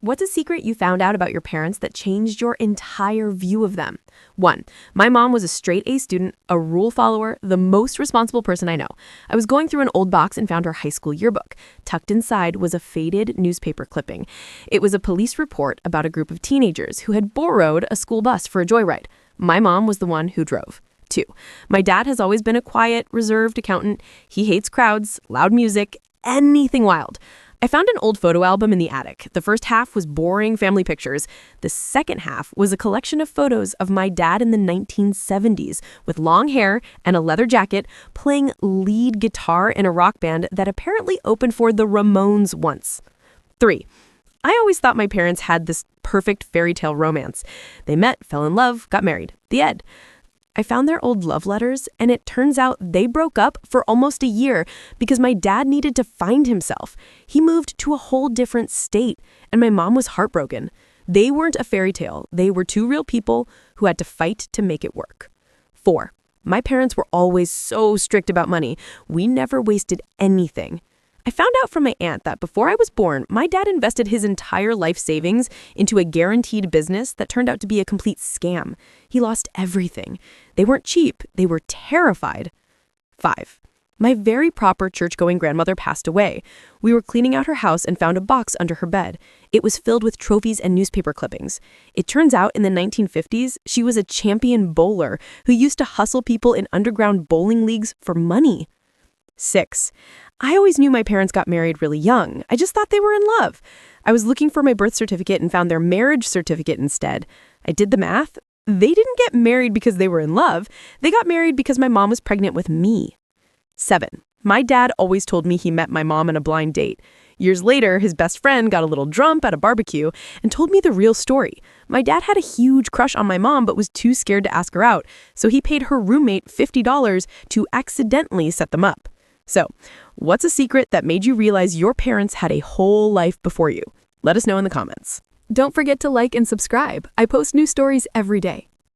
What's a secret you found out about your parents that changed your entire view of them? 1. My mom was a straight A student, a rule follower, the most responsible person I know. I was going through an old box and found her high school yearbook. Tucked inside was a faded newspaper clipping. It was a police report about a group of teenagers who had borrowed a school bus for a joyride. My mom was the one who drove. 2. My dad has always been a quiet, reserved accountant. He hates crowds, loud music, anything wild. I found an old photo album in the attic. The first half was boring family pictures. The second half was a collection of photos of my dad in the 1970s with long hair and a leather jacket playing lead guitar in a rock band that apparently opened for the Ramones once. 3. I always thought my parents had this perfect fairy tale romance. They met, fell in love, got married. The end. I found their old love letters, and it turns out they broke up for almost a year because my dad needed to find himself. He moved to a whole different state, and my mom was heartbroken. They weren't a fairy tale. They were two real people who had to fight to make it work. 4. My parents were always so strict about money. We never wasted anything. I found out from my aunt that before I was born, my dad invested his entire life savings into a guaranteed business that turned out to be a complete scam. He lost everything. They weren't cheap. They were terrified. 5. My very proper church-going grandmother passed away. We were cleaning out her house and found a box under her bed. It was filled with trophies and newspaper clippings. It turns out in the 1950s, she was a champion bowler who used to hustle people in underground bowling leagues for money. 6. I always knew my parents got married really young. I just thought they were in love. I was looking for my birth certificate and found their marriage certificate instead. I did the math. They didn't get married because they were in love. They got married because my mom was pregnant with me. 7. My dad always told me he met my mom on a blind date. Years later, his best friend got a little drunk at a barbecue and told me the real story. My dad had a huge crush on my mom but was too scared to ask her out, so he paid her roommate $50 to accidentally set them up. So, what's a secret that made you realize your parents had a whole life before you? Let us know in the comments. Don't forget to like and subscribe. I post new stories every day.